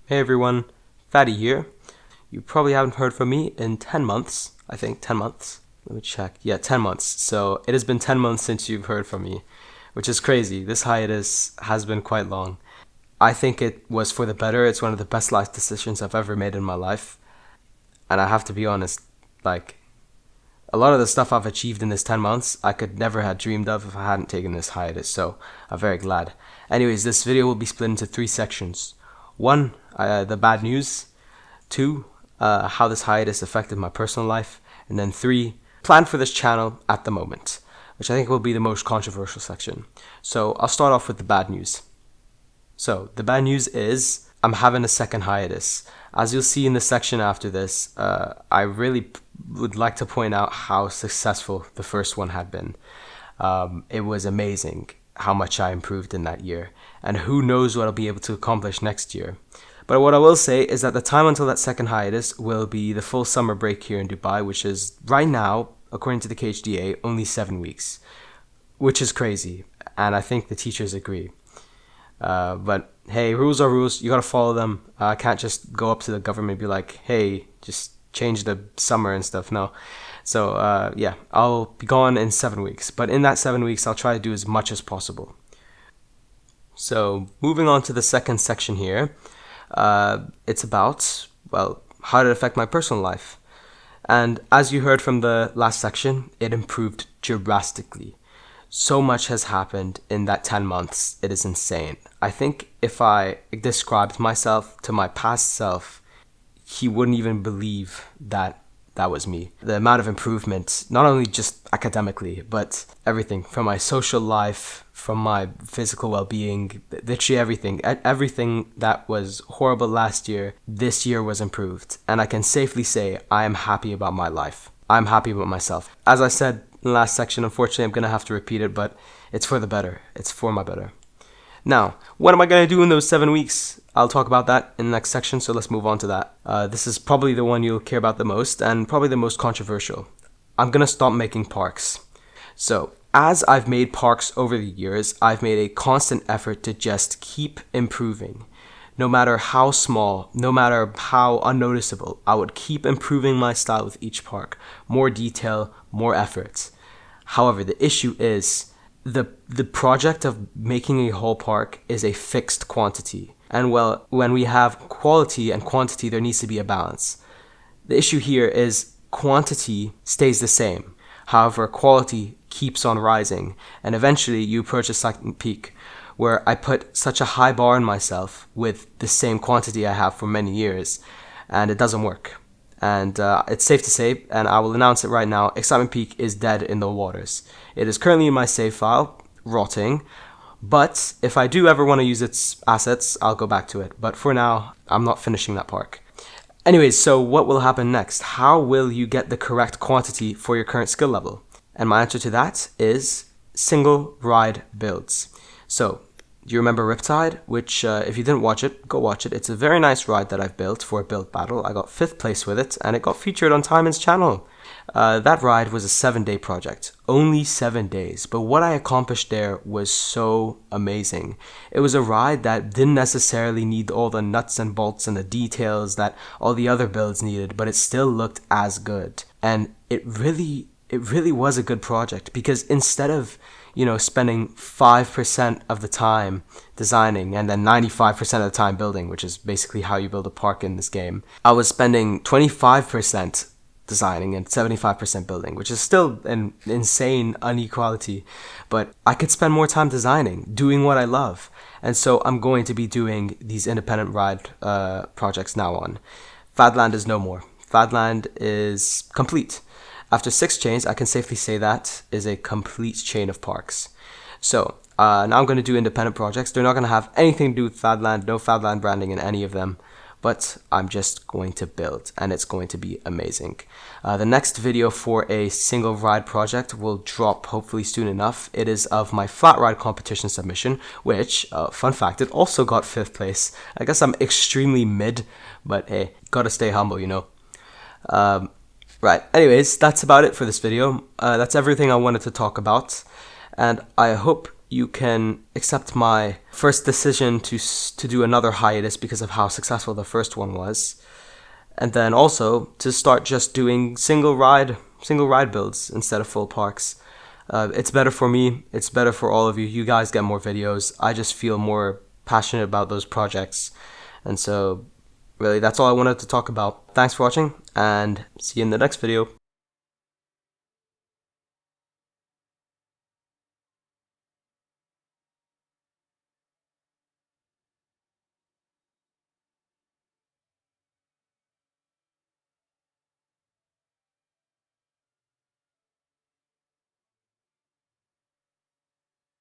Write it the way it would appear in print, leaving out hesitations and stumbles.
Hey everyone, Fatty here. You probably haven't heard from me in 10 months. I think 10 months. Let me check. Yeah, 10 months. So it has been 10 months since you've heard from me, which is crazy. This hiatus has been quite long. I think it was for the better. It's one of the best life decisions I've ever made in my life. And I have to be honest, like, a lot of the stuff I've achieved in this 10 months, I could never have dreamed of if I hadn't taken this hiatus. So I'm very glad. Anyways, this video will be split into three sections. One, the bad news. Two, how this hiatus affected my personal life. And then three, plan for this channel at the moment, which I think will be the most controversial section. So I'll start off with the bad news. So the bad news is I'm having a second hiatus. As you'll see in the section after this, I really would like to point out how successful the first one had been. It was amazing how much I improved in that year, and who knows what I'll be able to accomplish next year. But what I will say is that the time until that second hiatus will be the full summer break here in Dubai, which is right now, according to the KHDA, only 7 weeks, which is crazy, and I think the teachers agree. But hey, rules are rules. You gotta follow them. I can't just go up to the government and be like, hey, just change the summer and stuff. No. So yeah, I'll be gone in 7 weeks. But in that 7 weeks, I'll try to do as much as possible. So moving on to the second section here, it's about, well, how did it affect my personal life? And as you heard from the last section, it improved drastically. So much has happened in that 10 months. It is insane. I think if I described myself to my past self, he wouldn't even believe that that was me. The amount of improvement, not only just academically, but everything from my social life, from my physical well-being, literally everything. Everything that was horrible last year, this year was improved. And I can safely say I am happy about my life. I'm happy about myself. As I said in the last section, unfortunately, I'm going to have to repeat it, but it's for the better. It's for my better. Now, what am I going to do in those 7 weeks? I'll talk about that in the next section, so let's move on to that. This is probably the one you'll care about the most, and probably the most controversial. I'm going to stop making parks. So, as I've made parks over the years, I've made a constant effort to just keep improving. No matter how small, no matter how unnoticeable, I would keep improving my style with each park. More detail, more effort. However, the issue is the project of making a whole park is a fixed quantity. And well, when we have quality and quantity, there needs to be a balance. The issue here is quantity stays the same. However, quality keeps on rising. And eventually you approach a second peak where I put such a high bar on myself with the same quantity I have for many years, and it doesn't work. And it's safe to say, and I will announce it right now, Excitement Peak is dead in the waters. It is currently in my save file, rotting, but if I do ever want to use its assets, I'll go back to it. But for now, I'm not finishing that park. Anyways, so what will happen next? How will you get the correct quantity for your current skill level? And my answer to that is single ride builds. So, do you remember Riptide? Which, if you didn't watch it, go watch it. It's a very nice ride that I've built for a build battle. I got 5th place with it, and it got featured on Timon's channel. That ride was a 7-day project. Only 7 days. But what I accomplished there was so amazing. It was a ride that didn't necessarily need all the nuts and bolts and the details that all the other builds needed, but it still looked as good. And it really was a good project, because instead of spending 5% of the time designing and then 95% of the time building, which is basically how you build a park in this game, I was spending 25% designing and 75% building, which is still an insane inequality, but I could spend more time designing, doing what I love. And so I'm going to be doing these independent ride projects now on. Fadland is no more. Fadland is complete. After 6 chains, I can safely say that is a complete chain of parks. So now I'm going to do independent projects. They're not going to have anything to do with Fadland, no Fadland branding in any of them, but I'm just going to build, and it's going to be amazing. The next video for a single ride project will drop hopefully soon enough. It is of my flat ride competition submission, which, fun fact, it also got 5th place. I guess I'm extremely mid, but hey, gotta stay humble, Right, anyways, that's about it for this video. That's everything I wanted to talk about, and I hope you can accept my first decision to do another hiatus because of how successful the first one was, and then also to start just doing single ride builds instead of full parks. It's better for me, it's better for all of you. You guys get more videos. I just feel more passionate about those projects. And so really, that's all I wanted to talk about. Thanks for watching, and see you in the next video.